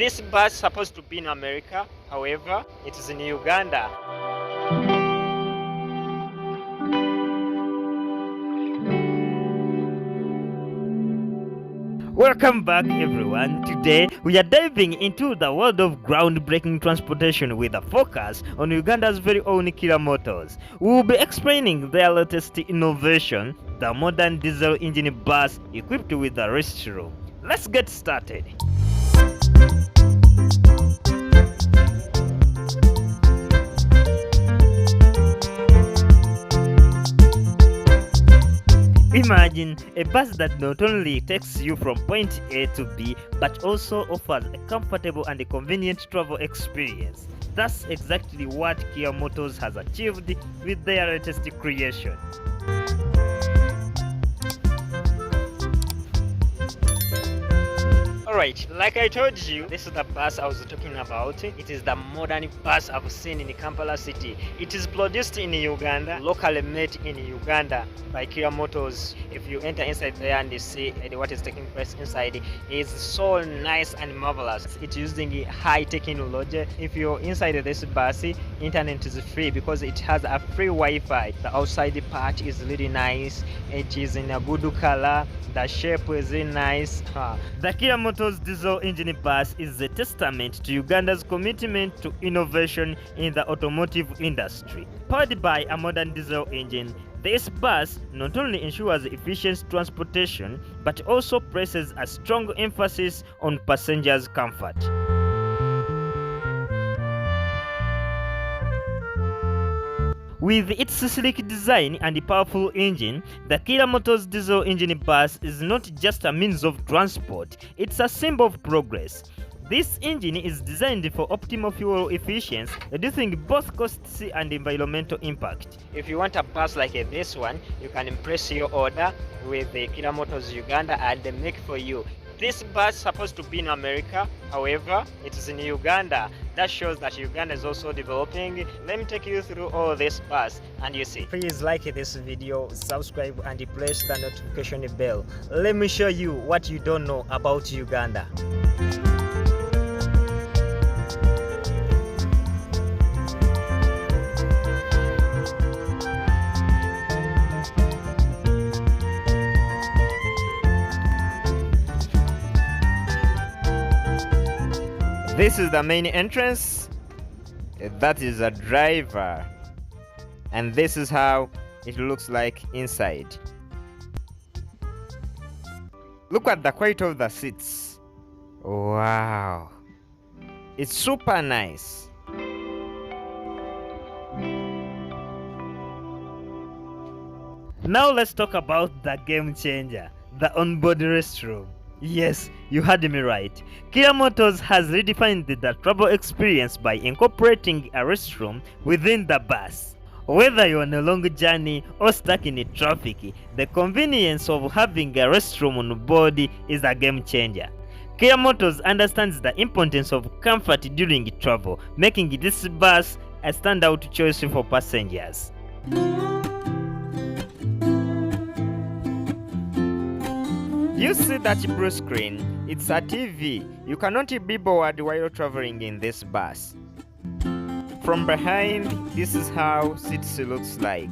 This bus is supposed to be in America, however, it is in Uganda. Welcome back everyone. Today we are diving into the world of groundbreaking transportation with a focus on Uganda's very own Kiira Motors. We will be explaining their latest innovation, the modern diesel engine bus equipped with a restroom. Let's get started. Imagine a bus that not only takes you from point A to B, but also offers a comfortable and a convenient travel experience. That's exactly what Kiira Motors has achieved with their latest creation. Alright, like I told you, this is the bus I was talking about. It is the modern bus I've seen in Kampala city. It is produced in Uganda, locally made in Uganda by Kiira Motors. If you enter inside there and you see what is taking place inside, it is so nice and marvelous. It's using high technology. If you're inside this bus, internet is free because it has a free Wi-Fi. The outside part is really nice. It is in a good color. The shape is really nice. The Kiira Motors diesel engine bus is a testament to Uganda's commitment to innovation in the automotive industry. Powered by a modern diesel engine, this bus not only ensures efficient transportation but also places a strong emphasis on passengers' comfort. With its sleek design and powerful engine, the Kiira Motors diesel engine bus is not just a means of transport, it's a symbol of progress. This engine is designed for optimal fuel efficiency, reducing both costs and environmental impact. If you want a bus like this one, you can place your order with the Kiira Motors Uganda and they make for you. This bus is supposed to be in America, however, it is in Uganda. That shows that Uganda is also developing. Let me take you through all this bus and you see. Please like this video, subscribe and press the notification bell. Let me show you what you don't know about Uganda. This is the main entrance. That is a driver. And this is how it looks like inside. Look at the quality of the seats. Wow. It's super nice. Now let's talk about the game changer, the onboard restroom. Yes, you heard me right. Kiira Motors has redefined the travel experience by incorporating a restroom within the bus. Whether you're on a long journey or stuck in traffic, the convenience of having a restroom on board is a game changer. Kiira Motors understands the importance of comfort during travel, making this bus a standout choice for passengers. You see that blue screen? It's a TV. You cannot be bored while traveling in this bus. From behind, this is how seats looks like.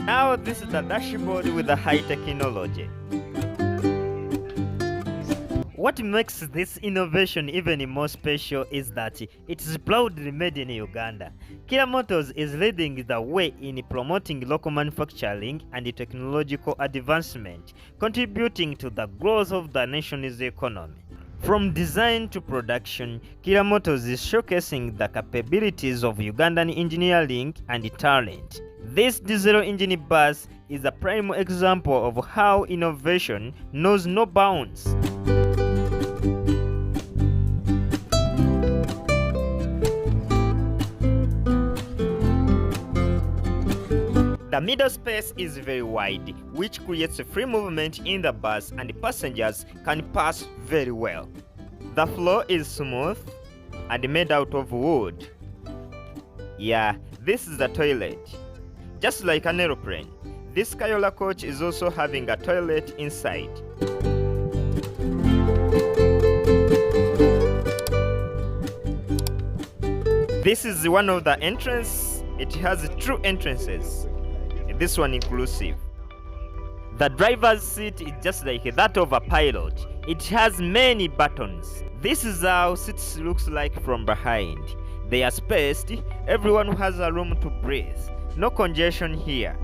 Now this is the dashboard with the high technology. What makes this innovation even more special is that it is proudly made in Uganda. Kiira Motors is leading the way in promoting local manufacturing and technological advancement, contributing to the growth of the nation's economy. From design to production, Kiira Motors is showcasing the capabilities of Ugandan engineering and talent. This diesel engine bus is a prime example of how innovation knows no bounds. The middle space is very wide, which creates free movement in the bus and passengers can pass very well. The floor is smooth and made out of wood. Yeah, This is the toilet. Just like an aeroplane, this Kayoola coach is also having a toilet inside. This is one of the entrances. It has two entrances. This one inclusive. The driver's seat is just like that of a pilot. It has many buttons. This is how seats looks like from behind. They are spaced. Everyone has a room to breathe. No congestion here.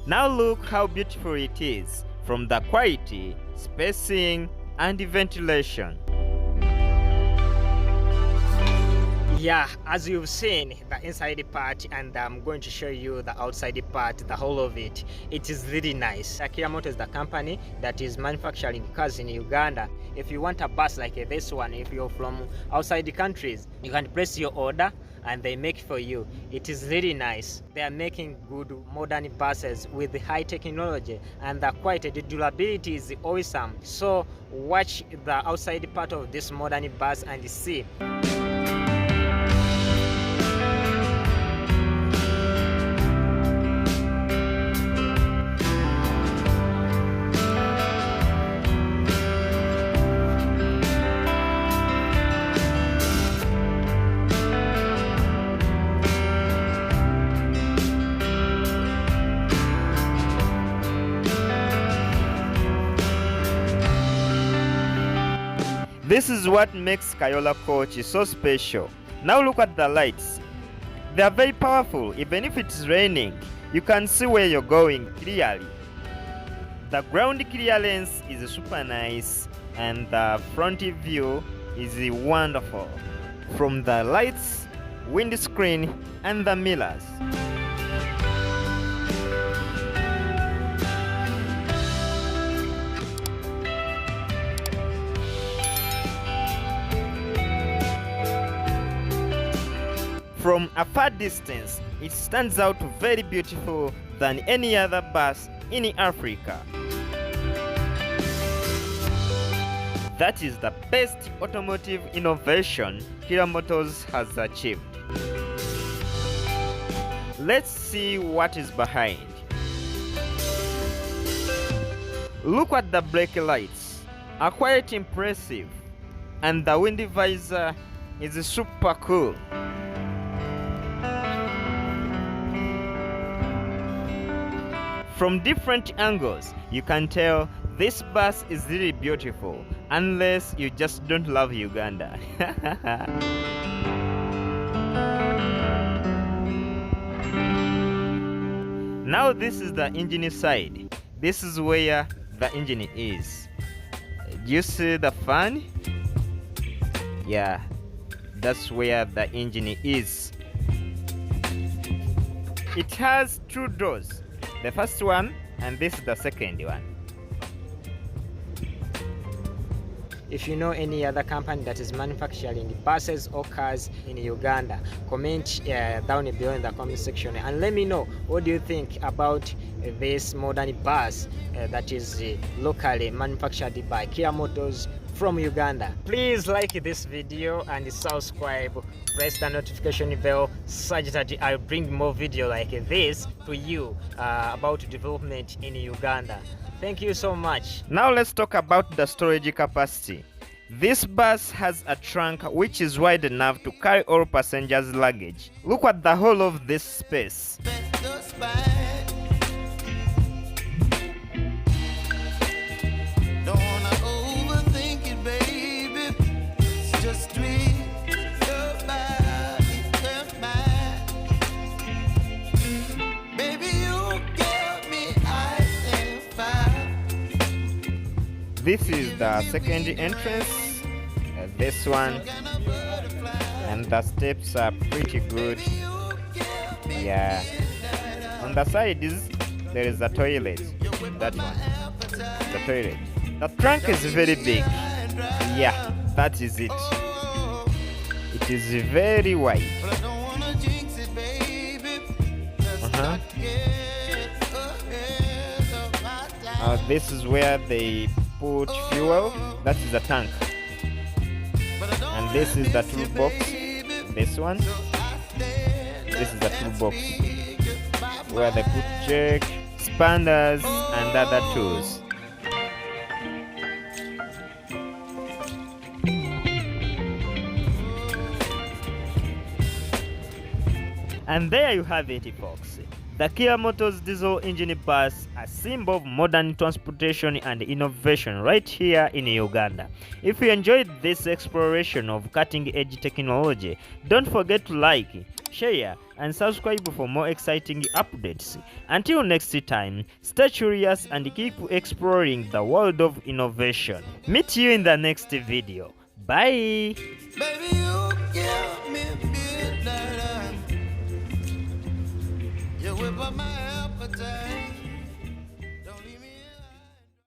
Now look how beautiful it is, from the quality, spacing, and ventilation. Yeah, as you've seen the inside part, and I'm going to show you the outside part, the whole of it. It is really nice. Kiira Motors is the company that is manufacturing cars in Uganda. If you want a bus like this one, if you're from outside the countries, you can place your order and they make for you. It is really nice. They are making good modern buses with high technology, and the quality, the durability is awesome. So watch the outside part of this modern bus and see. This is what makes Kayoola coach so special. Now look at the lights. They are very powerful. Even if it's raining, you can see where you're going clearly. The ground clearance is super nice, and the front view is wonderful. From the lights, windscreen, and the mirrors. From a far distance, it stands out very beautiful than any other bus in Africa. That is the best automotive innovation Kiira Motors has achieved. Let's see what is behind. Look at the brake lights, are quite impressive, and the wind visor is super cool. From different angles, you can tell this bus is really beautiful, unless you just don't love Uganda. Now this is the engine side. This is where the engine is. Do you see the fan? Yeah, that's where the engine is. It has two doors. The first one, and this is the second one. If you know any other company that is manufacturing buses or cars in Uganda, comment down below in the comment section and let me know what do you think about this modern bus that is locally manufactured by Kiira Motors from Uganda. Please like this video and subscribe, press the notification bell such that I'll bring more video like this to you about development in Uganda. Thank you so much. Now let's talk about the storage capacity. This bus has a trunk which is wide enough to carry all passengers' luggage. Look at the whole of this space. This is the second entrance, this one, and the steps are pretty good. Yeah, on the sides there is a toilet, that one, the toilet. The trunk is very big. Yeah, that is it. It is very wide. This is where they put fuel. That is the tank. And this is the toolbox. This one. This is the toolbox where they put jack, expanders, and other tools. And there you have it, folks. The Kia Motors diesel engine bus, a symbol of modern transportation and innovation right here in Uganda. If you enjoyed this exploration of cutting-edge technology, don't forget to like, share, and subscribe for more exciting updates. Until next time, stay curious and keep exploring the world of innovation. Meet you in the next video. Bye! Baby, you give me midnight. You whip up my